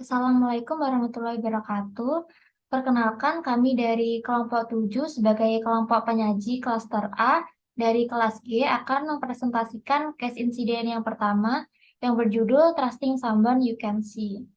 Assalamualaikum warahmatullahi wabarakatuh. Perkenalkan, kami dari kelompok 7 sebagai kelompok penyaji klaster A dari kelas G akan mempresentasikan case insiden yang pertama yang berjudul Trusting Someone You Can See.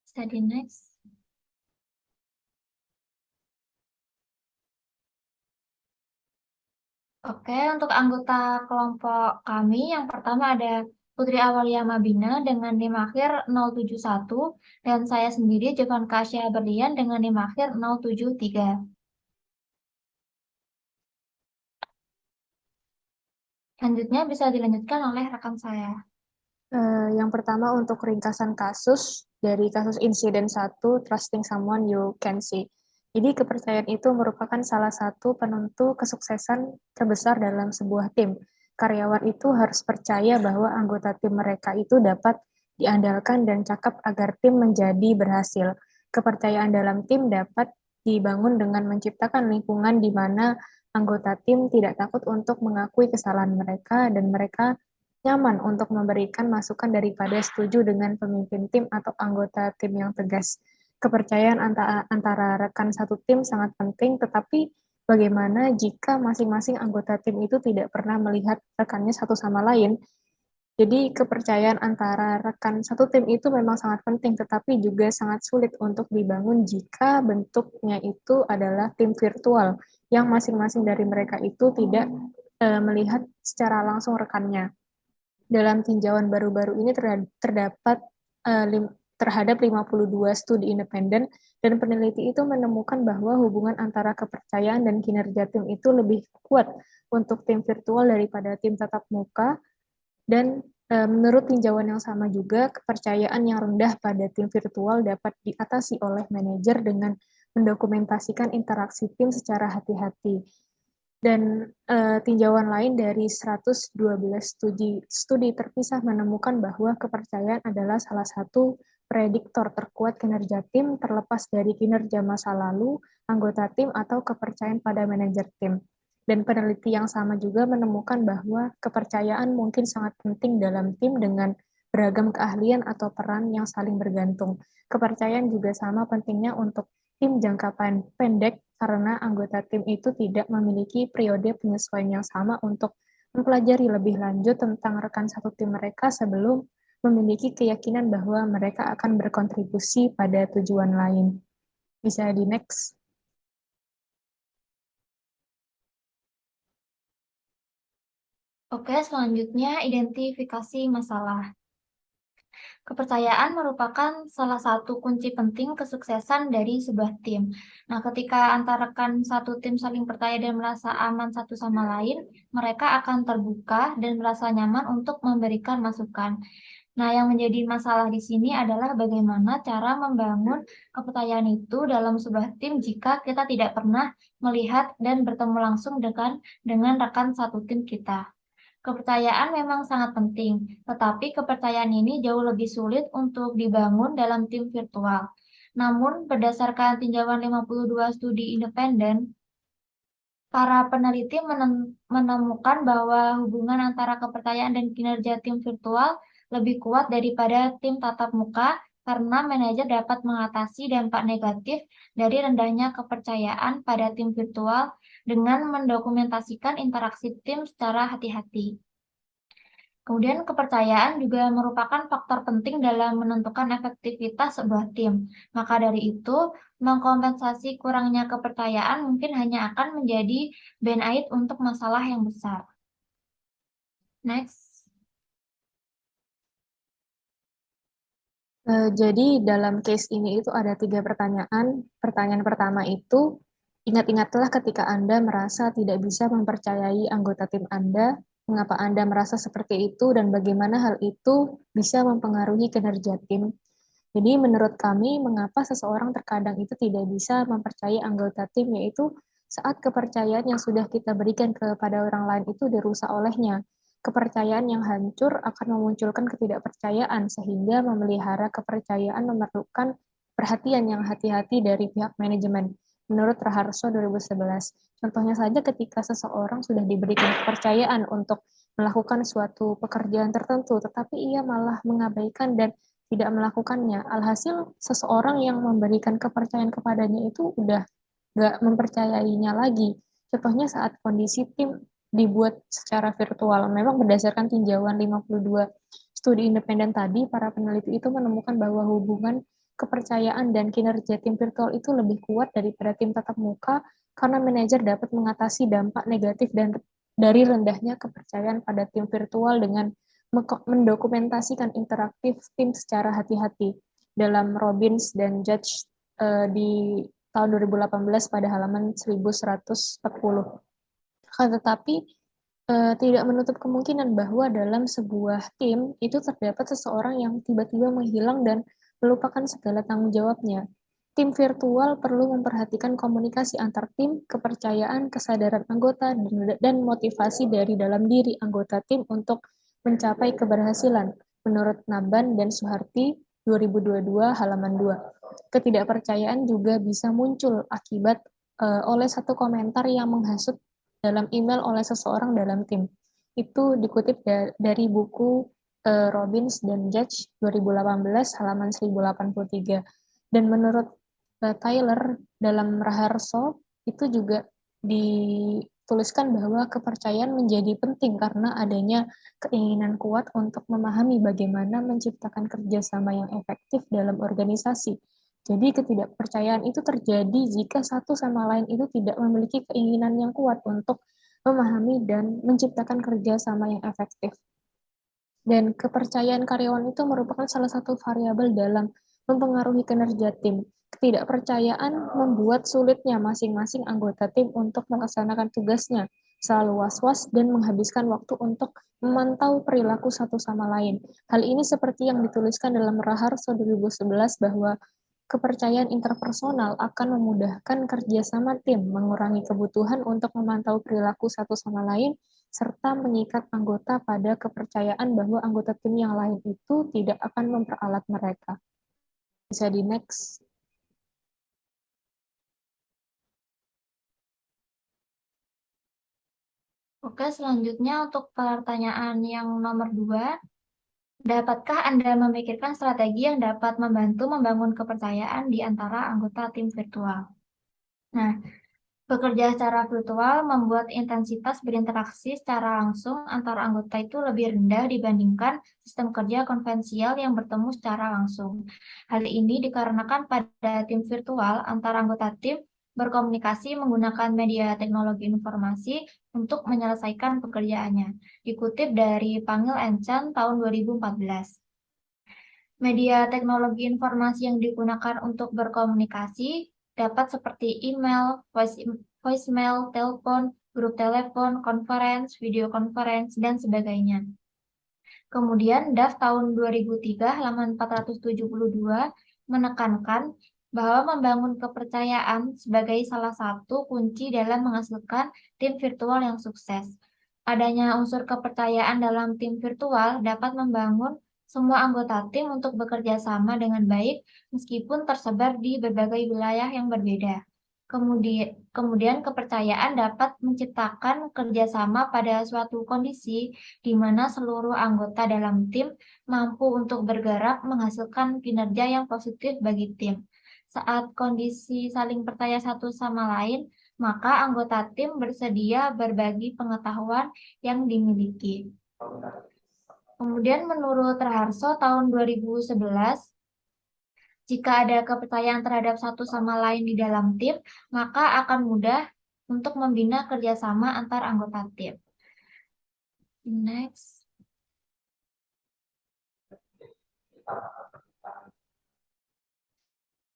Study next. Oke, untuk anggota kelompok kami yang pertama ada Putri Awalia Mabina dengan NIM akhir 071 dan saya sendiri Jovan Kasya Berlian dengan NIM akhir 073. Selanjutnya bisa dilanjutkan oleh rekan saya. Yang pertama untuk ringkasan kasus dari kasus insiden 1, trusting someone you can see. Jadi kepercayaan itu merupakan salah satu penentu kesuksesan terbesar dalam sebuah tim. Karyawan itu harus percaya bahwa anggota tim mereka itu dapat diandalkan dan cakap agar tim menjadi berhasil. Kepercayaan dalam tim dapat dibangun dengan menciptakan lingkungan di mana anggota tim tidak takut untuk mengakui kesalahan mereka dan mereka nyaman untuk memberikan masukan daripada setuju dengan pemimpin tim atau anggota tim yang tegas. Kepercayaan antara rekan satu tim sangat penting, tetapi bagaimana jika masing-masing anggota tim itu tidak pernah melihat rekannya satu sama lain? Jadi kepercayaan antara rekan satu tim itu memang sangat penting, tetapi juga sangat sulit untuk dibangun jika bentuknya itu adalah tim virtual, yang masing-masing dari mereka itu tidak melihat secara langsung rekannya. Dalam tinjauan baru-baru ini terdapat terhadap 52 studi independen, dan peneliti itu menemukan bahwa hubungan antara kepercayaan dan kinerja tim itu lebih kuat untuk tim virtual daripada tim tatap muka. Dan menurut tinjauan yang sama juga, kepercayaan yang rendah pada tim virtual dapat diatasi oleh manajer dengan mendokumentasikan interaksi tim secara hati-hati. Dan tinjauan lain dari 112 studi terpisah menemukan bahwa kepercayaan adalah salah satu prediktor terkuat kinerja tim, terlepas dari kinerja masa lalu, anggota tim, atau kepercayaan pada manajer tim. Dan peneliti yang sama juga menemukan bahwa kepercayaan mungkin sangat penting dalam tim dengan beragam keahlian atau peran yang saling bergantung. Kepercayaan juga sama pentingnya untuk tim jangka pendek karena anggota tim itu tidak memiliki periode penyesuaian yang sama untuk mempelajari lebih lanjut tentang rekan satu tim mereka sebelum memiliki keyakinan bahwa mereka akan berkontribusi pada tujuan lain. Bisa di next. Oke, selanjutnya identifikasi masalah. Kepercayaan merupakan salah satu kunci penting kesuksesan dari sebuah tim. Nah, ketika antar rekan satu tim saling percaya dan merasa aman satu sama lain, mereka akan terbuka dan merasa nyaman untuk memberikan masukan. Nah, yang menjadi masalah di sini adalah bagaimana cara membangun kepercayaan itu dalam sebuah tim jika kita tidak pernah melihat dan bertemu langsung dengan rekan satu tim kita. Kepercayaan memang sangat penting, tetapi kepercayaan ini jauh lebih sulit untuk dibangun dalam tim virtual. Namun, berdasarkan tinjauan 52 studi independen, para peneliti menemukan bahwa hubungan antara kepercayaan dan kinerja tim virtual lebih kuat daripada tim tatap muka karena manajer dapat mengatasi dampak negatif dari rendahnya kepercayaan pada tim virtual dengan mendokumentasikan interaksi tim secara hati-hati. Kemudian kepercayaan juga merupakan faktor penting dalam menentukan efektivitas sebuah tim. Maka dari itu, mengkompensasi kurangnya kepercayaan mungkin hanya akan menjadi band aid untuk masalah yang besar. Next. Jadi dalam case ini itu ada 3 pertanyaan. Pertanyaan pertama itu, ingat-ingatlah ketika Anda merasa tidak bisa mempercayai anggota tim Anda, mengapa Anda merasa seperti itu, dan bagaimana hal itu bisa mempengaruhi kinerja tim. Jadi menurut kami, mengapa seseorang terkadang itu tidak bisa mempercayai anggota tim, yaitu saat kepercayaan yang sudah kita berikan kepada orang lain itu dirusak olehnya. Kepercayaan yang hancur akan memunculkan ketidakpercayaan, sehingga memelihara kepercayaan memerlukan perhatian yang hati-hati dari pihak manajemen. Menurut Raharso 2011, contohnya saja ketika seseorang sudah diberikan kepercayaan untuk melakukan suatu pekerjaan tertentu, tetapi ia malah mengabaikan dan tidak melakukannya. Alhasil, seseorang yang memberikan kepercayaan kepadanya itu udah nggak mempercayainya lagi. Contohnya saat kondisi tim dibuat secara virtual. Memang berdasarkan tinjauan 52 studi independen tadi, para peneliti itu menemukan bahwa hubungan kepercayaan dan kinerja tim virtual itu lebih kuat daripada tim tatap muka karena manajer dapat mengatasi dampak negatif dan dari rendahnya kepercayaan pada tim virtual dengan mendokumentasikan interaktif tim secara hati-hati. Dalam Robbins dan Judge di tahun 2018 pada halaman 1140. Tetapi tidak menutup kemungkinan bahwa dalam sebuah tim itu terdapat seseorang yang tiba-tiba menghilang dan melupakan segala tanggung jawabnya. Tim virtual perlu memperhatikan komunikasi antar tim, kepercayaan, kesadaran anggota, dan motivasi dari dalam diri anggota tim untuk mencapai keberhasilan. Menurut Naban dan Suharti, 2022 halaman 2. Ketidakpercayaan juga bisa muncul akibat oleh satu komentar yang menghasut dalam email oleh seseorang dalam tim. Itu dikutip dari buku Robbins dan Judge 2018 halaman 1083. Dan menurut Tyler dalam Raharso itu juga dituliskan bahwa kepercayaan menjadi penting karena adanya keinginan kuat untuk memahami bagaimana menciptakan kerjasama yang efektif dalam organisasi. Jadi ketidakpercayaan itu terjadi jika satu sama lain itu tidak memiliki keinginan yang kuat untuk memahami dan menciptakan kerjasama yang efektif. Dan kepercayaan karyawan itu merupakan salah satu variabel dalam mempengaruhi kinerja tim. Ketidakpercayaan membuat sulitnya masing-masing anggota tim untuk melaksanakan tugasnya, selalu was-was dan menghabiskan waktu untuk memantau perilaku satu sama lain. Hal ini seperti yang dituliskan dalam Raharso 2011 bahwa kepercayaan interpersonal akan memudahkan kerjasama tim, mengurangi kebutuhan untuk memantau perilaku satu sama lain, serta mengikat anggota pada kepercayaan bahwa anggota tim yang lain itu tidak akan memperalat mereka. Bisa di next. Oke, selanjutnya untuk pertanyaan yang nomor 2. Dapatkah Anda memikirkan strategi yang dapat membantu membangun kepercayaan di antara anggota tim virtual? Nah, bekerja secara virtual membuat intensitas berinteraksi secara langsung antara anggota itu lebih rendah dibandingkan sistem kerja konvensional yang bertemu secara langsung. Hal ini dikarenakan pada tim virtual antara anggota tim berkomunikasi menggunakan media teknologi informasi untuk menyelesaikan pekerjaannya. Dikutip dari Pangil Enchan tahun 2014. Media teknologi informasi yang digunakan untuk berkomunikasi dapat seperti email, voicemail, telepon, grup telepon, conference, video conference, dan sebagainya. Kemudian DAF tahun 2003 halaman 472 menekankan bahwa membangun kepercayaan sebagai salah satu kunci dalam menghasilkan tim virtual yang sukses. Adanya unsur kepercayaan dalam tim virtual dapat membangun semua anggota tim untuk bekerja sama dengan baik meskipun tersebar di berbagai wilayah yang berbeda. Kemudian kepercayaan dapat menciptakan kerjasama pada suatu kondisi di mana seluruh anggota dalam tim mampu untuk bergerak menghasilkan kinerja yang positif bagi tim. Saat kondisi saling percaya satu sama lain, maka anggota tim bersedia berbagi pengetahuan yang dimiliki. Kemudian menurut Raharso tahun 2011, jika ada kepercayaan terhadap satu sama lain di dalam tim, maka akan mudah untuk membina kerjasama antar anggota tim. Next.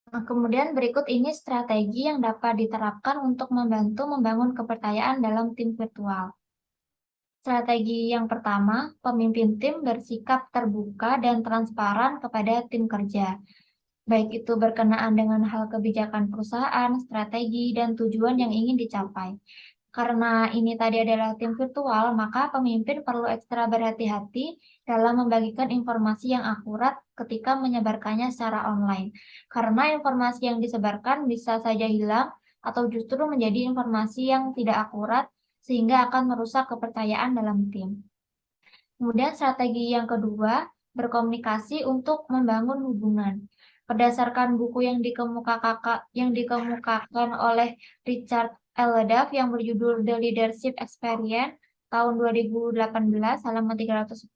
Nah, kemudian berikut ini strategi yang dapat diterapkan untuk membantu membangun kepercayaan dalam tim virtual. Strategi yang pertama, pemimpin tim bersikap terbuka dan transparan kepada tim kerja, baik itu berkenaan dengan hal kebijakan perusahaan, strategi, dan tujuan yang ingin dicapai. Karena ini tadi adalah tim virtual, maka pemimpin perlu ekstra berhati-hati dalam membagikan informasi yang akurat ketika menyebarkannya secara online. Karena informasi yang disebarkan bisa saja hilang atau justru menjadi informasi yang tidak akurat sehingga akan merusak kepercayaan dalam tim. Kemudian strategi yang kedua, berkomunikasi untuk membangun hubungan. Berdasarkan buku yang dikemukakan oleh Richard L. Duff yang berjudul The Leadership Experience tahun 2018 halaman 310,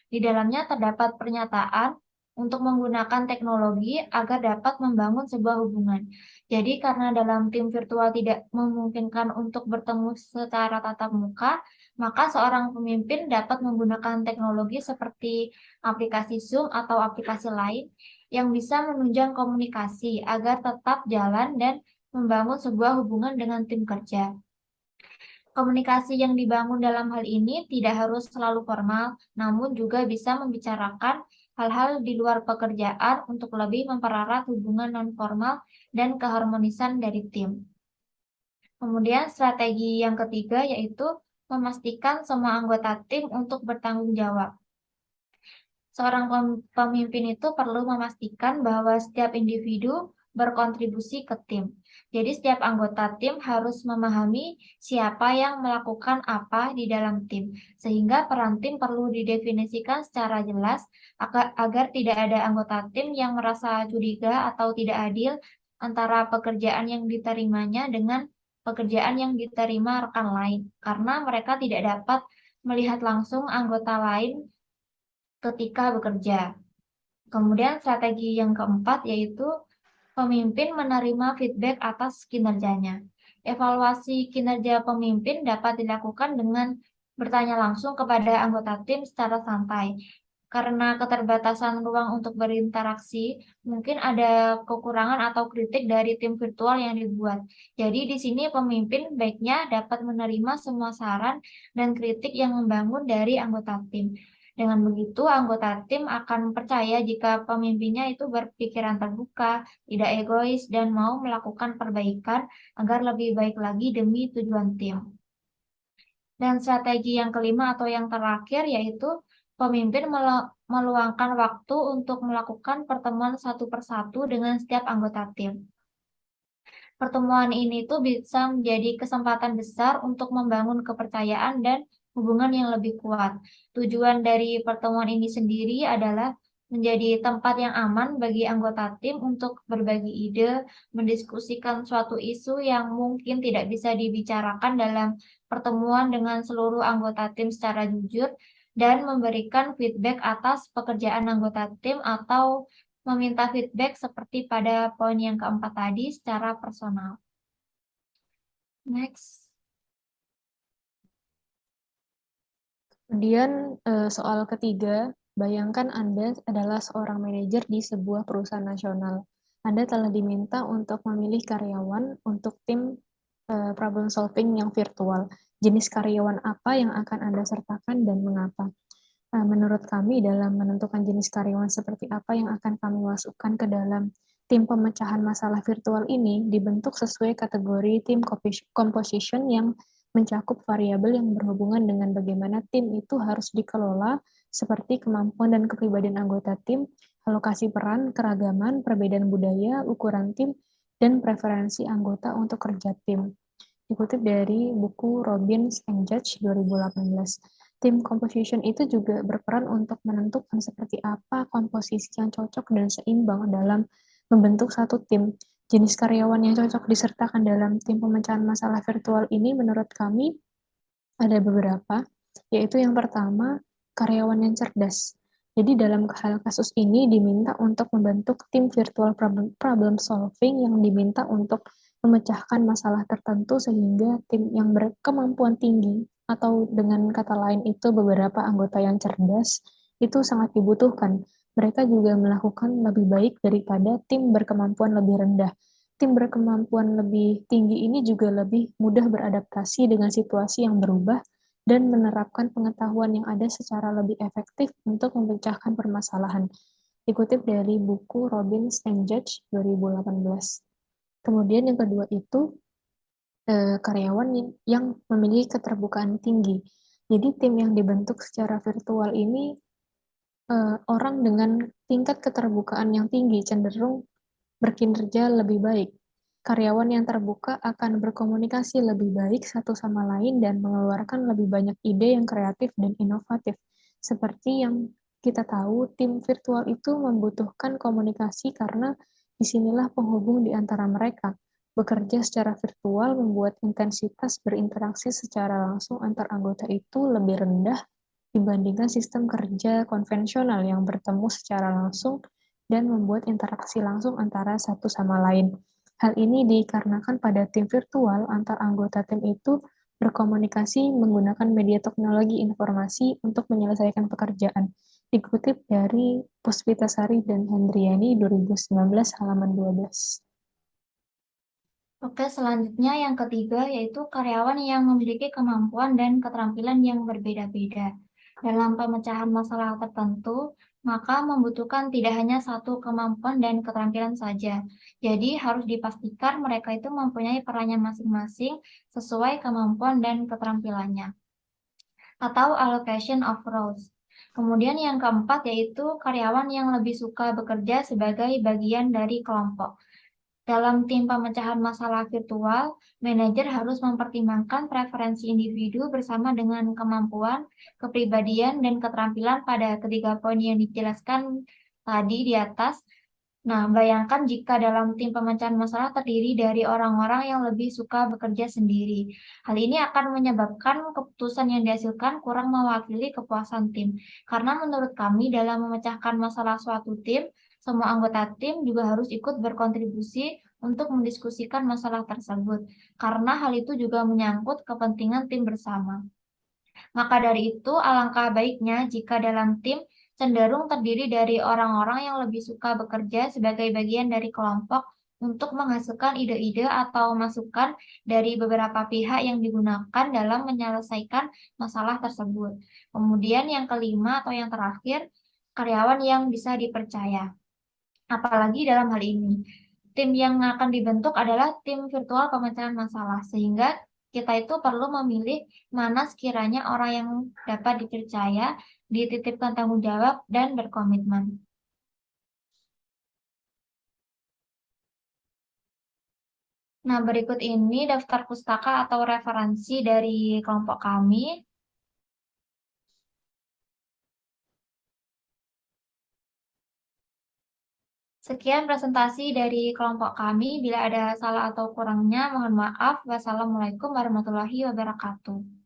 di dalamnya terdapat pernyataan untuk menggunakan teknologi agar dapat membangun sebuah hubungan. Jadi karena dalam tim virtual tidak memungkinkan untuk bertemu secara tatap muka, maka seorang pemimpin dapat menggunakan teknologi seperti aplikasi Zoom atau aplikasi lain yang bisa menunjang komunikasi agar tetap jalan dan membangun sebuah hubungan dengan tim kerja. Komunikasi yang dibangun dalam hal ini tidak harus selalu formal, namun juga bisa membicarakan hal-hal di luar pekerjaan untuk lebih mempererat hubungan non-formal dan keharmonisan dari tim. Kemudian strategi yang ketiga yaitu memastikan semua anggota tim untuk bertanggung jawab. Seorang pemimpin itu perlu memastikan bahwa setiap individu berkontribusi ke tim. Jadi setiap anggota tim harus memahami siapa yang melakukan apa di dalam tim, sehingga peran tim perlu didefinisikan secara jelas agar tidak ada anggota tim yang merasa curiga atau tidak adil antara pekerjaan yang diterimanya dengan pekerjaan yang diterima rekan lain, karena mereka tidak dapat melihat langsung anggota lain ketika bekerja. Kemudian strategi yang keempat yaitu pemimpin menerima feedback atas kinerjanya. Evaluasi kinerja pemimpin dapat dilakukan dengan bertanya langsung kepada anggota tim secara santai. Karena keterbatasan ruang untuk berinteraksi, mungkin ada kekurangan atau kritik dari tim virtual yang dibuat. Jadi di sini pemimpin baiknya dapat menerima semua saran dan kritik yang membangun dari anggota tim. Dengan begitu, anggota tim akan percaya jika pemimpinnya itu berpikiran terbuka, tidak egois, dan mau melakukan perbaikan agar lebih baik lagi demi tujuan tim. Dan strategi yang kelima atau yang terakhir yaitu pemimpin meluangkan waktu untuk melakukan pertemuan satu persatu dengan setiap anggota tim. Pertemuan ini tuh bisa menjadi kesempatan besar untuk membangun kepercayaan dan hubungan yang lebih kuat. Tujuan dari pertemuan ini sendiri adalah menjadi tempat yang aman bagi anggota tim untuk berbagi ide, mendiskusikan suatu isu yang mungkin tidak bisa dibicarakan dalam pertemuan dengan seluruh anggota tim secara jujur, dan memberikan feedback atas pekerjaan anggota tim atau meminta feedback seperti pada poin yang keempat tadi secara personal. Next. Kemudian soal ketiga, bayangkan Anda adalah seorang manajer di sebuah perusahaan nasional. Anda telah diminta untuk memilih karyawan untuk tim problem solving yang virtual. Jenis karyawan apa yang akan Anda sertakan dan mengapa? Menurut kami, dalam menentukan jenis karyawan seperti apa yang akan kami masukkan ke dalam tim pemecahan masalah virtual ini, dibentuk sesuai kategori tim composition yang mencakup variabel yang berhubungan dengan bagaimana tim itu harus dikelola, seperti kemampuan dan kepribadian anggota tim, alokasi peran, keragaman, perbedaan budaya, ukuran tim, dan preferensi anggota untuk kerja tim. Dikutip dari buku Robbins and Judge 2018. Tim composition itu juga berperan untuk menentukan seperti apa komposisi yang cocok dan seimbang dalam membentuk satu tim. Jenis karyawan yang cocok disertakan dalam tim pemecahan masalah virtual ini menurut kami ada beberapa, yaitu yang pertama, karyawan yang cerdas. Jadi dalam hal kasus ini diminta untuk membentuk tim virtual problem solving yang diminta untuk memecahkan masalah tertentu sehingga tim yang berkemampuan tinggi atau dengan kata lain itu beberapa anggota yang cerdas itu sangat dibutuhkan. Mereka juga melakukan lebih baik daripada tim berkemampuan lebih rendah. Tim berkemampuan lebih tinggi ini juga lebih mudah beradaptasi dengan situasi yang berubah dan menerapkan pengetahuan yang ada secara lebih efektif untuk memecahkan permasalahan. Dikutip dari buku Robbins and Judge 2018. Kemudian yang kedua itu karyawan yang memiliki keterbukaan tinggi. Jadi tim yang dibentuk secara virtual ini orang dengan tingkat keterbukaan yang tinggi cenderung berkinerja lebih baik. Karyawan yang terbuka akan berkomunikasi lebih baik satu sama lain dan mengeluarkan lebih banyak ide yang kreatif dan inovatif, seperti yang kita tahu tim virtual itu membutuhkan komunikasi karena disinilah penghubung di antara mereka. Bekerja secara virtual membuat intensitas berinteraksi secara langsung antar anggota itu lebih rendah dibandingkan sistem kerja konvensional yang bertemu secara langsung dan membuat interaksi langsung antara satu sama lain. Hal ini dikarenakan pada tim virtual, antar anggota tim itu berkomunikasi menggunakan media teknologi informasi untuk menyelesaikan pekerjaan. Dikutip dari Puspitasari dan Hendriani 2019 halaman 12. Oke, selanjutnya yang ketiga yaitu karyawan yang memiliki kemampuan dan keterampilan yang berbeda-beda. Dalam pemecahan masalah tertentu, maka membutuhkan tidak hanya satu kemampuan dan keterampilan saja. Jadi harus dipastikan mereka itu mempunyai perannya masing-masing sesuai kemampuan dan keterampilannya, atau allocation of roles. Kemudian yang keempat yaitu karyawan yang lebih suka bekerja sebagai bagian dari kelompok. Dalam tim pemecahan masalah virtual, manajer harus mempertimbangkan preferensi individu bersama dengan kemampuan, kepribadian, dan keterampilan pada ketiga poin yang dijelaskan tadi di atas. Nah, bayangkan jika dalam tim pemecahan masalah terdiri dari orang-orang yang lebih suka bekerja sendiri. Hal ini akan menyebabkan keputusan yang dihasilkan kurang mewakili kepuasan tim. Karena menurut kami dalam memecahkan masalah suatu tim, semua anggota tim juga harus ikut berkontribusi untuk mendiskusikan masalah tersebut. Karena hal itu juga menyangkut kepentingan tim bersama. Maka dari itu, alangkah baiknya jika dalam tim cenderung terdiri dari orang-orang yang lebih suka bekerja sebagai bagian dari kelompok untuk menghasilkan ide-ide atau masukan dari beberapa pihak yang digunakan dalam menyelesaikan masalah tersebut. Kemudian yang kelima atau yang terakhir, karyawan yang bisa dipercaya. Apalagi dalam hal ini, tim yang akan dibentuk adalah tim virtual pemecahan masalah, sehingga kita itu perlu memilih mana sekiranya orang yang dapat dipercaya, dititipkan tanggung jawab, dan berkomitmen. Nah, berikut ini daftar pustaka atau referensi dari kelompok kami. Sekian presentasi dari kelompok kami. Bila ada salah atau kurangnya, mohon maaf. Wassalamualaikum warahmatullahi wabarakatuh.